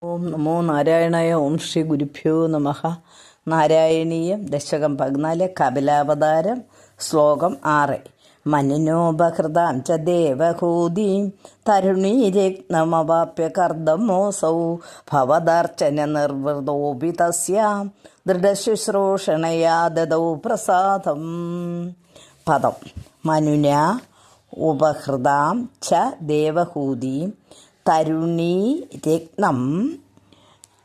ഓം നമോ നാരായണായ. ഓം ശ്രീ ഗുരുഭ്യോ നമഃ. നാരായണീയം ദശകം 14 കപിലാവതാരം. ശ്ലോകം 6. മനിനോപഹൃതാം ച ദേവഹൂതീം തരുണീരഗ്നമവാപ്യ കർദമോസൗ ഭവദർച്ചന നിർവൃതോപി തസ്യാം ദൃഢശുശ്രൂഷണയാ ദദൗ പ്രസാദം. പദം. മനുന ഉപഹൃതാം ച ദേവഹൂതീം തരുണീ രത്നം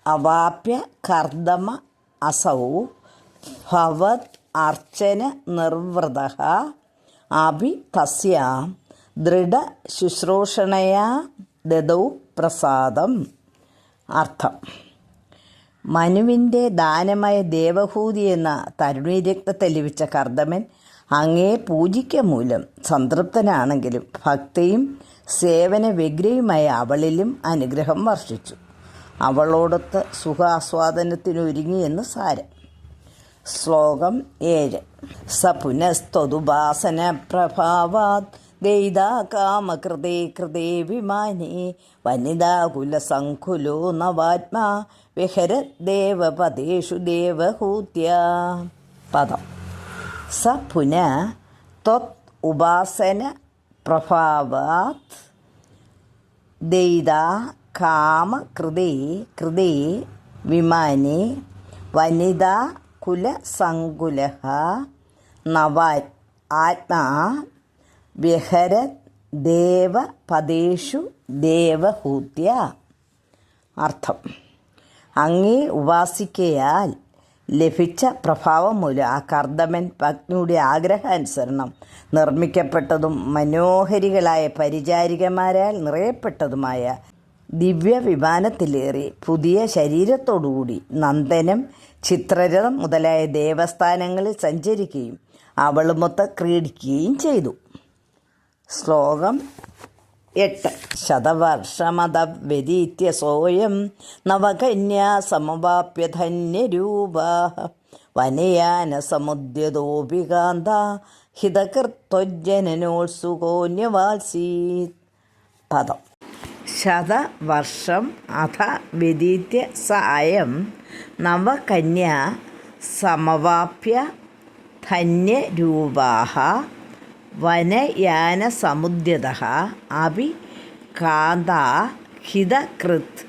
അവാപ്യ കർദമ അസൗ ഭവത് അർച്ചന നിർവൃതഃ അഭി തസ്യാം ദൃഢ ശുശ്രൂഷണയാ ദദൗ പ്രസാദം. അർത്ഥം: മനുവിൻ്റെ ദാനമായ ദേവഹൂതി എന്ന തരുണീരത്നത്തെ ലഭിച്ച കർദമൻ അങ്ങേ പൂജിക്ക മൂലം സംതൃപ്തനാണെങ്കിലും ഭക്തിയും സേവന വ്യഗ്രയുമായ അവളിലും അനുഗ്രഹം വർഷിച്ചു. അവളോടൊത്ത് സുഖാസ്വാദനത്തിനൊരുങ്ങിയെന്ന് സാരം. ശ്ലോകം 7. സ പുനസ്ത്വതുപാസന പ്രഭാവാത് ദൈതാ കാമകൃതേ കൃതേ വിമാനേ വനിതാകുലസംഖുലോ നവാത്മാ വിഹരത് ദേവപദേഷു ദേവഹൂത്യാ. പദം. സ പുന ത്വത് ഉപാസന പ്രഭാവാത് ദൈതാ കാമകൃതേ കൃതേ വിമാനേ വനിതാ കുലസങ്കുലഃ നവാത് ആത്മാ വിഹരത് ദേവപദേഷു ദേവഹൂത്യ. അർത്ഥം: അങ്ങേ ഉപാസിക്കയാൽ ലഭിച്ച പ്രഭാവം മൂലം ആ കർദമൻ പത്നിയുടെ ആഗ്രഹാനുസരണം നിർമ്മിക്കപ്പെട്ടതും മനോഹരികളായ പരിചാരികമാരാൽ നിറയപ്പെട്ടതുമായ ദിവ്യവിമാനത്തിലേറി പുതിയ ശരീരത്തോടുകൂടി നന്ദനം, ചിത്രരഥം മുതലായ ദേവസ്ഥാനങ്ങളിൽ സഞ്ചരിക്കുകയും അവളുമൊത്ത് ക്രീഡിക്കുകയും ചെയ്തു. ശ്ലോകം 8. ശതവർഷമതവ്യതീത്യ സോയം നവകന്യാ സമവാപ്യ ധന്യരൂപാ വനയാന സമുദ്യതോപി കാന്ത ഹിതകൃത്വജനനോത്സുകോന്യവാത്സീത്. പദം. ശതവർഷം അഥ വ്യതീത്യ സ അയം നവകന്യാ സമവാപ്യ ധന്യരൂപാഃ വനയാനസമുദ്യതഃ അപി കാന്താ ഹിതകൃത്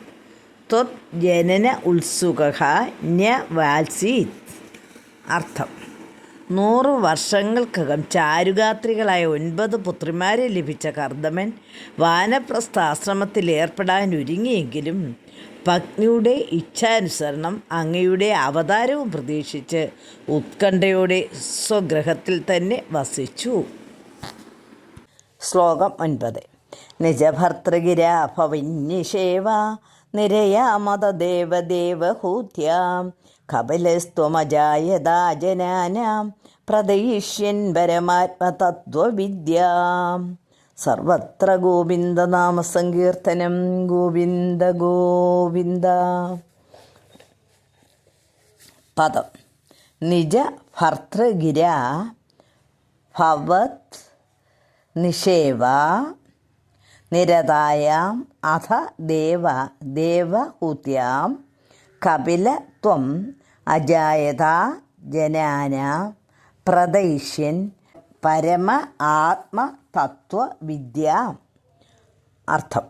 ത്വജ്ജനന ഉത്സുകഃ ന്യവാത്സീത്. അർത്ഥം: 100 വർഷങ്ങൾക്കകം ചാരുഗാത്രികളായ 9 പുത്രിമാരെ ലഭിച്ച കർദമൻ വാനപ്രസ്ഥാശ്രമത്തിൽ ഏർപ്പെടാനൊരുങ്ങിയെങ്കിലും പത്നിയുടെ ഇച്ഛാനുസരണം അങ്ങയുടെ അവതാരവും പ്രതീക്ഷിച്ച് ഉത്കണ്ഠയോടെ സ്വഗൃഹത്തിൽ തന്നെ വസിച്ചു. ശ്ലോകം 9. നിജഭർതൃഗിരാഭവിന്യശേവ നിരയാമത ദേവദേവഹൂത്യാം കപിലസ്ത്വമജായതാ ജനാനാം പ്രദയിഷ്യൻ പരമാത്മതത്വവിദ്യാം. സർവത്ര ഗോവിന്ദനാമസങ്കീർത്തനം. ഗോവിന്ദ ഗോവിന്ദ. പദം. നിജ ഭർതൃഗിരാ ഭവത് നിഷേവ നിരതായാം അഥ ദേവഹൂത്യാം കപില ത്വം അജായതാ ജനാനാം പ്രദയിഷ്യൻ പരമ ആത്മതത്വവിദ്യാം. അർത്ഥം: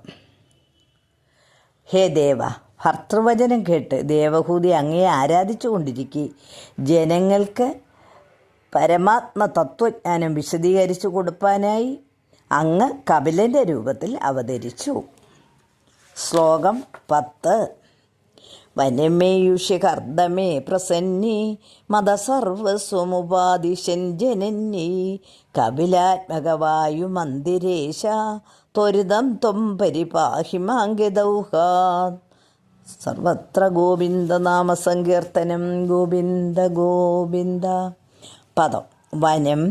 ഹേ ദേവ, ഭർത്തൃവചനം കേട്ട് ദേവഹൂതി അങ്ങയെ ആരാധിച്ചു കൊണ്ടിരിക്കെ ജനങ്ങൾക്ക് പരമാത്മതത്വജ്ഞാനം വിശദീകരിച്ചു കൊടുപ്പാനായി അങ്ങ് കപിലൻ്റെ രൂപത്തിൽ അവതരിച്ചു. ശ്ലോകം 10. വനമേയുഷ്യ കർദമേ പ്രസന്നി മദസർവസ്വമുപാദിശൻ ജനന്യൈ കപിലാത്മകവായുമന്ദിരേശ ത്വരിതം ത്വം പരിപാഹി മാംഗദൗഹാത്. സർവത്ര ഗോവിന്ദനാമസങ്കീർത്തനം. ഗോവിന്ദ ഗോവിന്ദ. പദം. വനം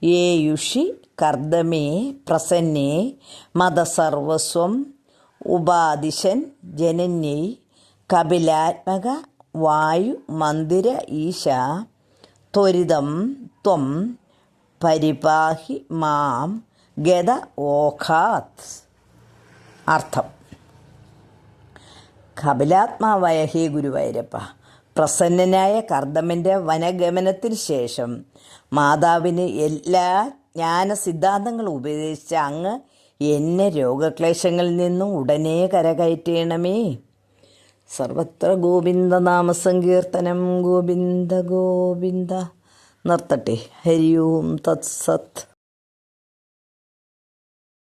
യേയുഷി കർദമേ പ്രസന്നേ മദസർവസ്വം ഉപാദിശൻ ജനന്യൈ കപിലാത്മക വായു മന്ദിര ഈശ ത്വരിതം ത്വം പരിപാഹി മാം ഗദ ഓഖാത്. അർത്ഥം: കപിലാത്മാവായ ഹേ ഗുരുവായൂരപ്പ, പ്രസന്നനായ കർദമൻ്റെ വനഗമനത്തിന് ശേഷം മാതാവിന് എല്ലാ ജ്ഞാന സിദ്ധാന്തങ്ങളും ഉപദേശിച്ച അങ്ങ് എന്നെ രോഗക്ലേശങ്ങളിൽ നിന്നും ഉടനെ കരകയറ്റണമേ. സർവത്ര ഗോവിന്ദ നാമസങ്കീർത്തനം. ഗോവിന്ദ ഗോവിന്ദ. നിർത്തട്ടെ. ഹരി ഓം തത്സത്.